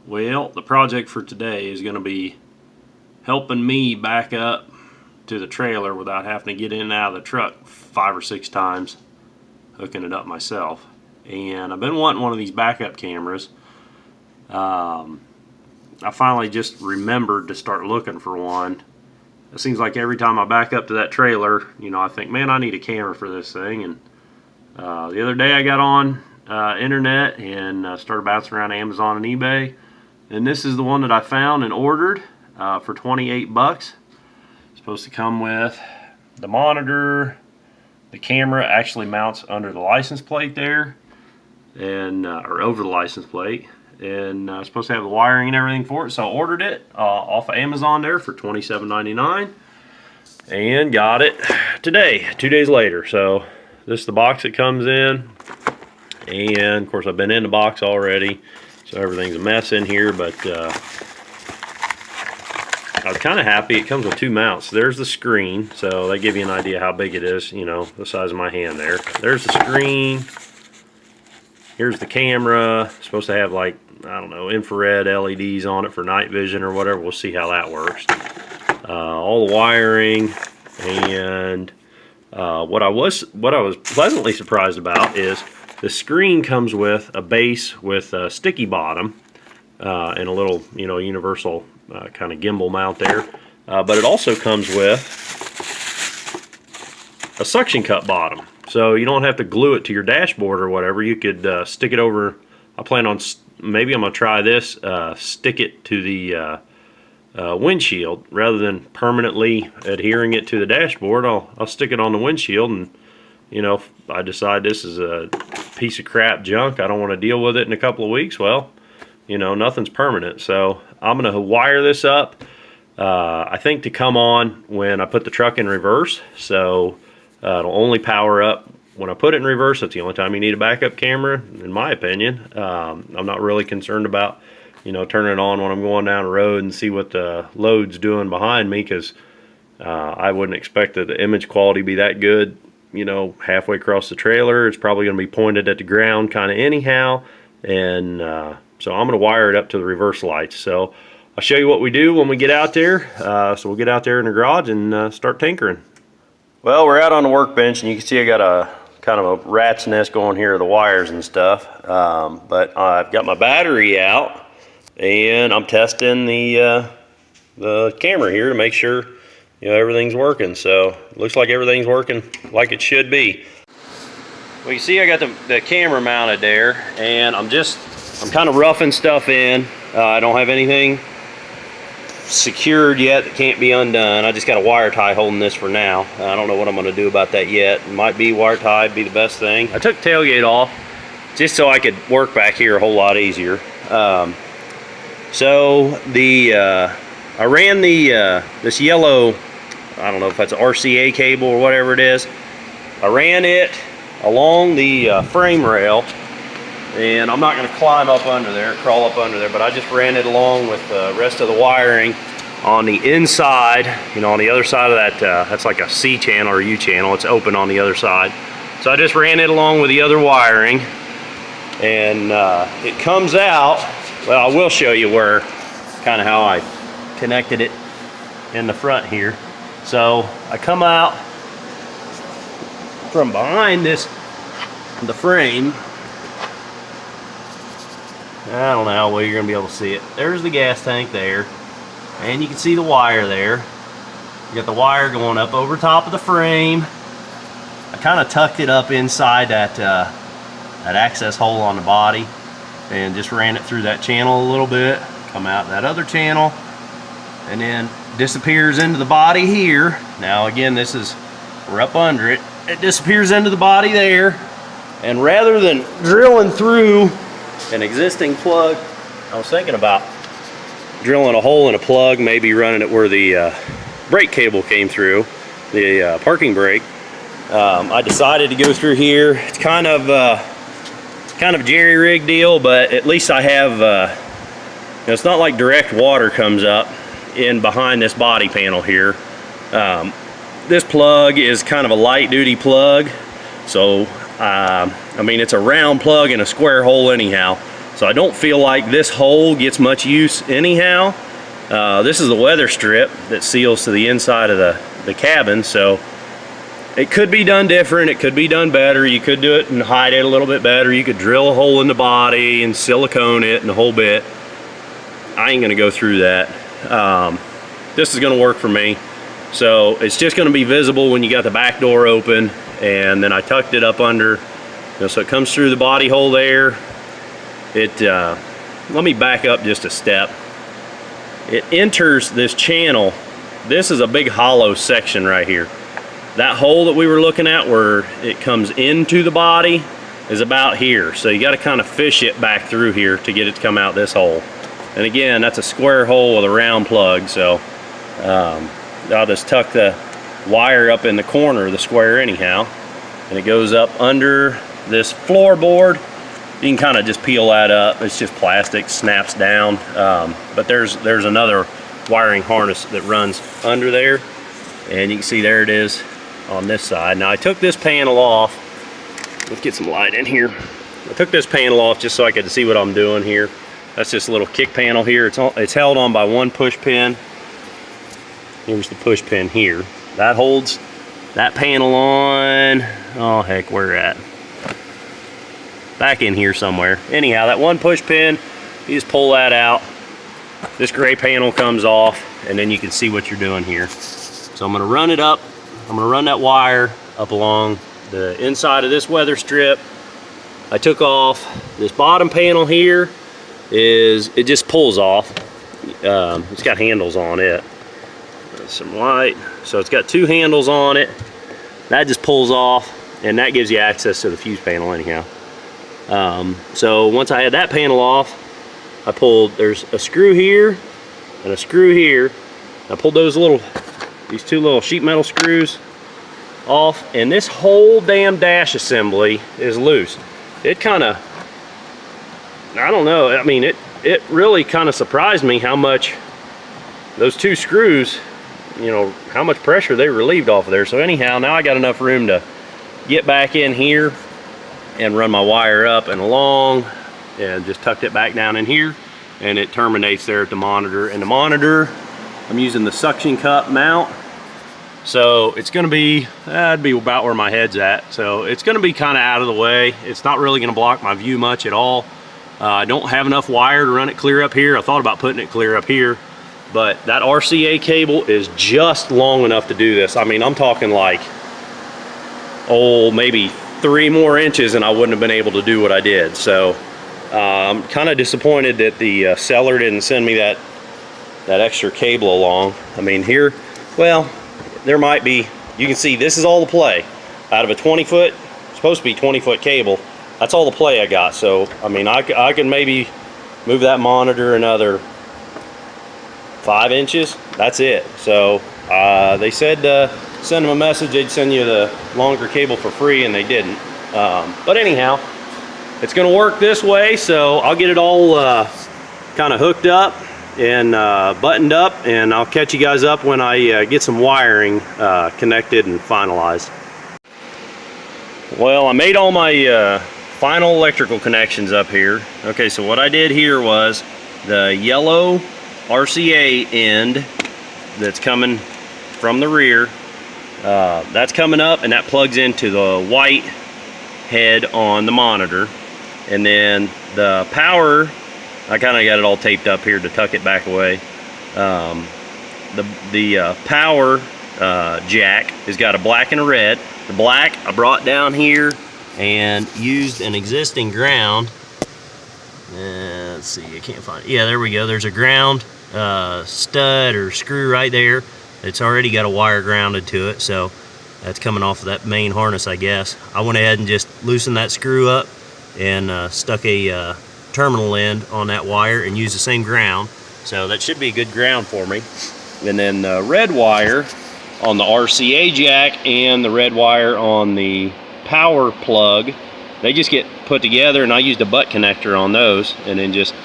Well, the project for today is going to be helping me back up to the trailer without having to get in and out of the truck 5 or 6 times, hooking it up myself. And I've been wanting one of these backup cameras. I finally just remembered to start looking for one. It seems like every time I back up to that trailer, you know, I think, man, I need a camera for this thing. And the other day I got on internet and started bouncing around Amazon and eBay. And this is the one that I found and ordered for 28 bucks. It's supposed to come with the monitor. The camera actually mounts under the license plate there, and or over the license plate. And it's supposed to have the wiring and everything for it. So I ordered it off of Amazon there for $27.99 and got it today, 2 days later. So this is the box it comes in. And of course I've been in the box already, so everything's a mess in here, but I was kind of happy. It comes with 2 mounts. There's the screen, so they give you an idea how big it is, you know, the size of my hand there. There's the screen. Here's the camera. It's supposed to have, like, I don't know, infrared LEDs on it for night vision or whatever. We'll see how that works. All the wiring, and what I was pleasantly surprised about is the screen comes with a base with a sticky bottom and a little, you know, universal kind of gimbal mount there. But it also comes with a suction cup bottom. So you don't have to glue it to your dashboard or whatever. You could stick it over. I plan on, maybe I'm going to try this, stick it to the windshield. Rather than permanently adhering it to the dashboard, I'll stick it on the windshield, and you know, if I decide this is a piece of crap junk, I don't want to deal with it in a couple of weeks, well, you know, nothing's permanent. So I'm going to wire this up, I think, to come on when I put the truck in reverse. So it'll only power up when I put it in reverse. That's the only time you need a backup camera, in my opinion. I'm not really concerned about, you know, turning it on when I'm going down the road and see what the load's doing behind me, because I wouldn't expect that the image quality be that good. You know, halfway across the trailer, it's probably going to be pointed at the ground kind of anyhow, and so I'm going to wire it up to the reverse lights. So I'll show you what we do when we get out there. So we'll get out there in the garage and start tinkering. Well, we're out on the workbench, and you can see I got a kind of a rat's nest going here of the wires and stuff, but I've got my battery out, and I'm testing the camera here to make sure, you know, everything's working. So it looks like everything's working like it should be. Well, you see I got the camera mounted there, and I'm kind of roughing stuff in. I don't have anything secured yet that can't be undone. I just got a wire tie holding this for now. I don't know what I'm going to do about that yet. It might be wire tie, be the best thing. I took tailgate off just so I could work back here a whole lot easier. So I ran this yellow, I don't know if that's an RCA cable or whatever it is. I ran it along the frame rail, and I'm not going to climb up under there, crawl up under there, but I just ran it along with the rest of the wiring on the inside, you know, on the other side of that, that's like a C channel or U channel. It's open on the other side. So I just ran it along with the other wiring, and it comes out, well, I will show you where, kind of how I connected it in the front here. So I come out from behind the frame. I don't know how well you're going to be able to see it. There's the gas tank there, and you can see the wire there. You got the wire going up over top of the frame. I kind of tucked it up inside that access hole on the body, and just ran it through that channel a little bit, come out that other channel, and then disappears into the body here. Now again, we're up under it. It disappears into the body there, and rather than drilling through an existing plug, I was thinking about drilling a hole in a plug, maybe running it where the brake cable came through, the parking brake. I decided to go through here. It's kind of jerry-rig deal, but at least I have, you know, it's not like direct water comes up in behind this body panel here. This plug is kind of a light-duty plug, so I mean, it's a round plug in a square hole anyhow. So I don't feel like this hole gets much use anyhow. This is the weather strip that seals to the inside of the cabin, so it could be done different, it could be done better. You could do it and hide it a little bit better. You could drill a hole in the body and silicone it and the whole bit. I ain't gonna go through that. This is gonna work for me. So it's just gonna be visible when you got the back door open, and then I tucked it up under, so it comes through the body hole there. Let me back up just a step. It enters this channel. This is a big hollow section right here. That hole that we were looking at where it comes into the body is about here. So you got to kind of fish it back through here to get it to come out this hole. And again, that's a square hole with a round plug. So I'll just tuck the wire up in the corner of the square anyhow. And it goes up under this floorboard. You can kind of just peel that up. It's just plastic, snaps down. But there's another wiring harness that runs under there. And you can see there it is on this side. Now I took this panel off. Let's get some light in here. I took this panel off just so I could see what I'm doing here. That's just a little kick panel here. It's held on by one push pin. Here's the push pin here. That holds that panel on. Oh heck, where at? Back in here somewhere. Anyhow, that one push pin, you just pull that out. This gray panel comes off, and then you can see what you're doing here. So I'm gonna run it up. I'm gonna run that wire up along the inside of this weather strip. I took off this bottom panel here. It just pulls off. It's got handles on it. Some light. So it's got two handles on it. That just pulls off, and that gives you access to the fuse panel anyhow. So once I had that panel off, I pulled, there's a screw here and a screw here. I pulled these two little sheet metal screws off, and this whole damn dash assembly is loose. It kind of, I don't know, I mean, it really kind of surprised me how much those two screws, you know, how much pressure they relieved off of there. So anyhow, now I got enough room to get back in here and run my wire up and along, and just tucked it back down in here, and it terminates there at the monitor. And the monitor, I'm using the suction cup mount, so it's going to be, that'd be about where my head's at. So it's going to be kind of out of the way. It's not really going to block my view much at all. I don't have enough wire to run it clear up here. I thought about putting it clear up here, but that RCA cable is just long enough to do this. I mean, I'm talking like, oh, maybe 3 more inches and I wouldn't have been able to do what I did. So I'm kind of disappointed that the seller didn't send me that extra cable along. I mean, here, well, there might be, you can see this is all the play out of a 20-foot, supposed to be 20-foot cable. That's all the play I got. So I mean, I can maybe move that monitor another 5 inches. That's it. So they said send them a message, they'd send you the longer cable for free, and they didn't. But anyhow, it's gonna work this way, so I'll get it all kind of hooked up and buttoned up, and I'll catch you guys up when I get some wiring connected and finalized. Well, I made all my final electrical connections up here. Okay, so what I did here was the yellow RCA end that's coming from the rear, that's coming up, and that plugs into the white head on the monitor. And then the power, I kind of got it all taped up here to tuck it back away. The power jack has got a black and a red. The black I brought down here and used an existing ground. Let's see, I can't find it. Yeah, there we go. There's a ground stud or screw right there. It's already got a wire grounded to it, so that's coming off of that main harness, I guess. I went ahead and just loosened that screw up and stuck a terminal end on that wire and used the same ground. So that should be a good ground for me. And then the red wire on the RCA jack and the red wire on the power plug, they just get put together, and I used a butt connector on those, and then just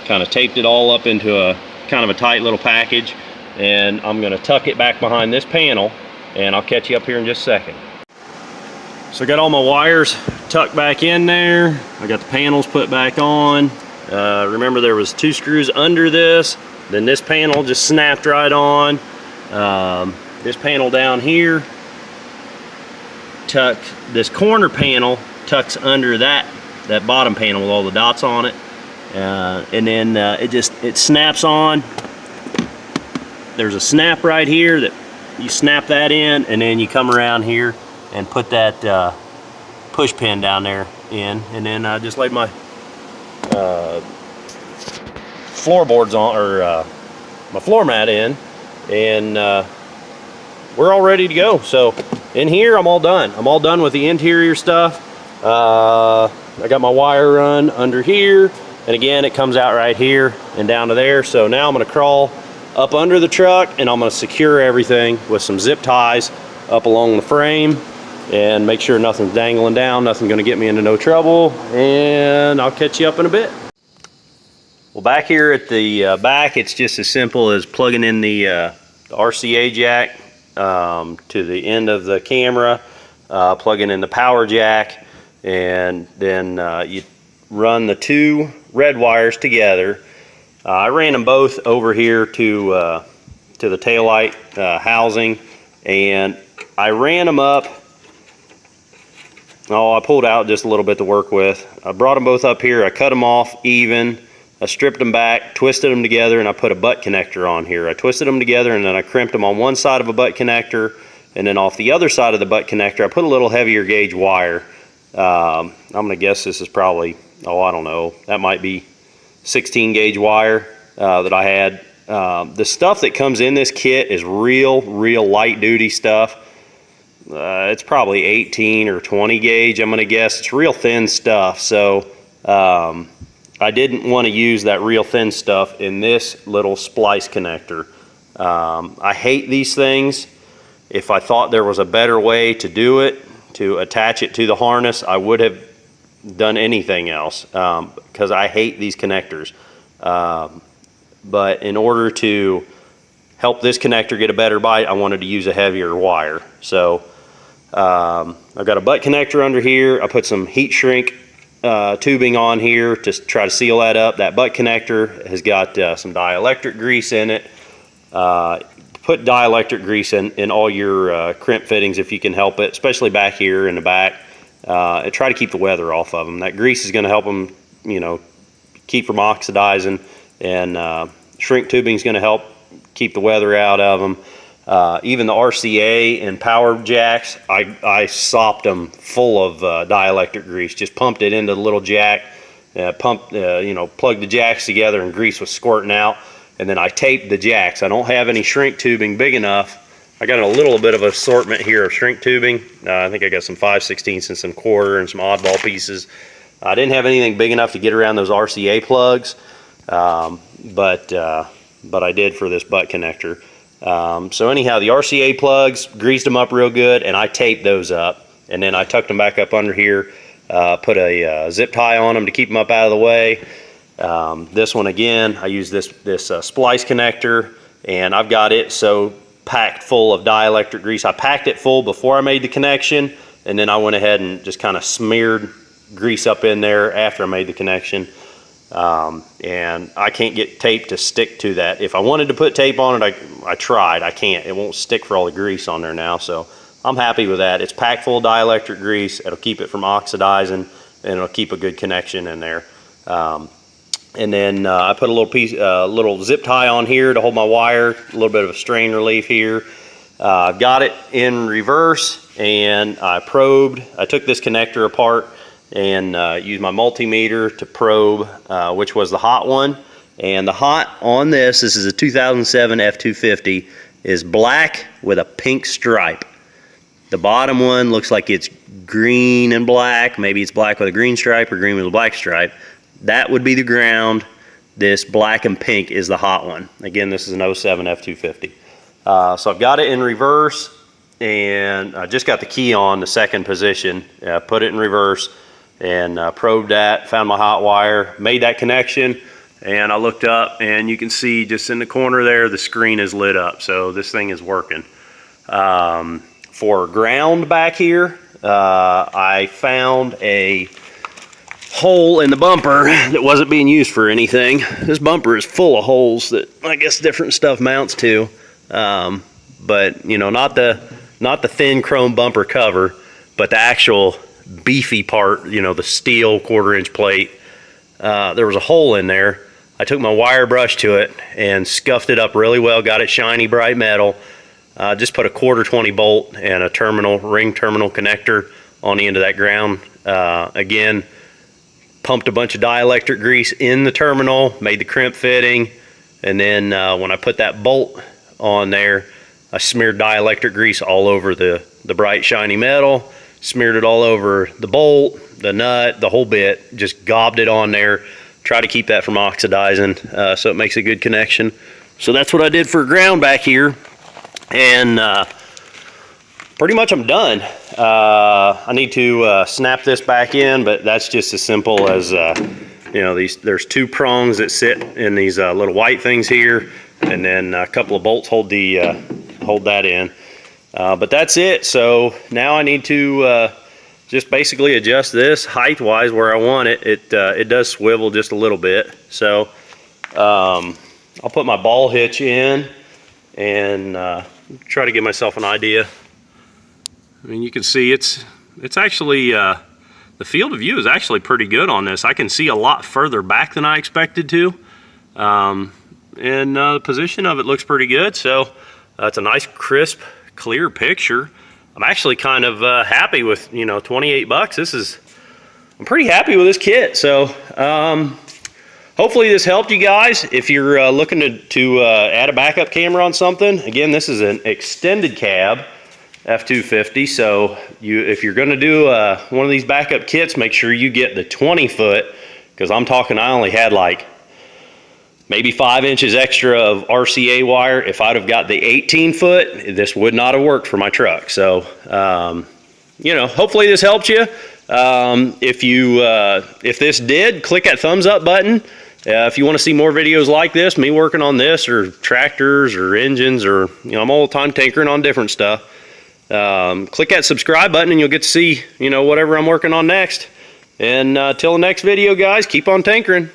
kind of taped it all up into a kind of a tight little package. And I'm going to tuck it back behind this panel, and I'll catch you up here in just a second. So I got all my wires tucked back in there. I got the panels put back on. Remember, there was 2 screws under this, then this panel just snapped right on. This panel down here, this corner panel tucks under that bottom panel with all the dots on it, and then it snaps on. There's a snap right here that you snap that in, and then you come around here and put that push pin down there in, and then I just laid my floorboards on, or my floor mat in, and we're all ready to go. So in here, I'm all done. I'm all done with the interior stuff. I got my wire run under here, and again, it comes out right here and down to there. So now I'm gonna crawl up under the truck, and I'm gonna secure everything with some zip ties up along the frame and make sure nothing's dangling down, nothing's gonna get me into no trouble, and I'll catch you up in a bit. Well, back here at the back, it's just as simple as plugging in the RCA jack to the end of the camera, plugging in the power jack, and then you run the 2 red wires together. I ran them both over here to the taillight housing, and I ran them up. I pulled out just a little bit to work with. I brought them both up here. I cut them off even. I stripped them back, twisted them together, and I put a butt connector on here. I twisted them together, and then I crimped them on one side of a butt connector, and then off the other side of the butt connector, I put a little heavier gauge wire. I'm gonna guess this is probably, I don't know, that might be 16 gauge wire that I had. The stuff that comes in this kit is real light duty stuff. It's probably 18 or 20 gauge, I'm gonna guess. It's real thin stuff, so I didn't want to use that real thin stuff in this little splice connector. I hate these things. If I thought there was a better way to do it, to attach it to the harness, I would have done anything else, because I hate these connectors. But in order to help this connector get a better bite, I wanted to use a heavier wire. So I've got a butt connector under here. I put some heat shrink tubing on here to try to seal that up. That butt connector has got some dielectric grease in it. Put dielectric grease in all your crimp fittings if you can help it, especially back here in the back. And try to keep the weather off of them. That grease is going to help them, keep from oxidizing, and shrink tubing is going to help keep the weather out of them. Even the RCA and power jacks, I sopped them full of dielectric grease. Just pumped it into the little jack, plugged the jacks together, and grease was squirting out. And then I taped the jacks. I don't have any shrink tubing big enough. I got a little bit of assortment here of shrink tubing. I think I got some 5/16 and some quarter and some oddball pieces. I didn't have anything big enough to get around those RCA plugs, but I did for this butt connector. So anyhow, the RCA plugs, greased them up real good, and I taped those up, and then I tucked them back up under here, put a zip tie on them to keep them up out of the way. This one again, I use this splice connector, and I've got it so packed full of dielectric grease. I packed it full before I made the connection, and then I went ahead and just kind of smeared grease up in there after I made the connection. And I can't get tape to stick to that. If I wanted to put tape on it, I tried. I can't. It won't stick for all the grease on there now, so I'm happy with that. It's packed full of dielectric grease. It'll keep it from oxidizing, and it'll keep a good connection in there. And then I put a little zip tie on here to hold my wire, a little bit of a strain relief here. I've got it in reverse, and I took this connector apart and used my multimeter to probe which was the hot one. And the hot on this is a 2007 F250, is black with a pink stripe. The bottom one looks like it's green and black. Maybe it's black with a green stripe or green with a black stripe. That would be the ground. This black and pink is the hot one. Again, this is an 07 F250. So I've got it in reverse, and I just got the key on the second position. Put it in reverse and probed that, found my hot wire, made that connection, and I looked up, and you can see just in the corner there, the screen is lit up. So this thing is working. For ground back here, I found a hole in the bumper that wasn't being used for anything. This bumper is full of holes that I guess different stuff mounts to, but you know, not the thin chrome bumper cover, but the actual beefy part, you know, the steel 1/4-inch plate. There was a hole in there. I took my wire brush to it and scuffed it up really well, got it shiny bright metal. Just put a 1/4-20 bolt and a ring terminal connector on the end of that ground. Again, pumped a bunch of dielectric grease in the terminal, made the crimp fitting, and then when I put that bolt on there, I smeared dielectric grease all over the bright shiny metal, smeared it all over the bolt, the nut, the whole bit, just gobbed it on there, try to keep that from oxidizing so it makes a good connection. So that's what I did for ground back here, and pretty much I'm done. I need to snap this back in, but that's just as simple as you know, there's 2 prongs that sit in these little white things here, and then a couple of bolts hold that in. But that's it. So now I need to just basically adjust this height wise where I want it. It does swivel just a little bit. So I'll put my ball hitch in and try to give myself an idea. I mean, you can see it's actually the field of view is actually pretty good on this. I can see a lot further back than I expected to, and the position of it looks pretty good. So it's a nice crisp clear picture. I'm actually kind of happy with, you know, 28 bucks. I'm pretty happy with this kit. So hopefully this helped you guys. If you're looking to add a backup camera on something, again, this is an extended cab F250. So if you're going to do one of these backup kits, make sure you get the 20-foot, because I'm talking, I only had like maybe 5 inches extra of RCA wire. If I'd have got the 18-foot, this would not have worked for my truck. So, you know, hopefully this helped you. If this did, click that thumbs up button. If you want to see more videos like this, me working on this, or tractors, or engines, or, you know, I'm all the time tinkering on different stuff. Click that subscribe button and you'll get to see, you know, whatever I'm working on next. And till the next video, guys, keep on tinkering.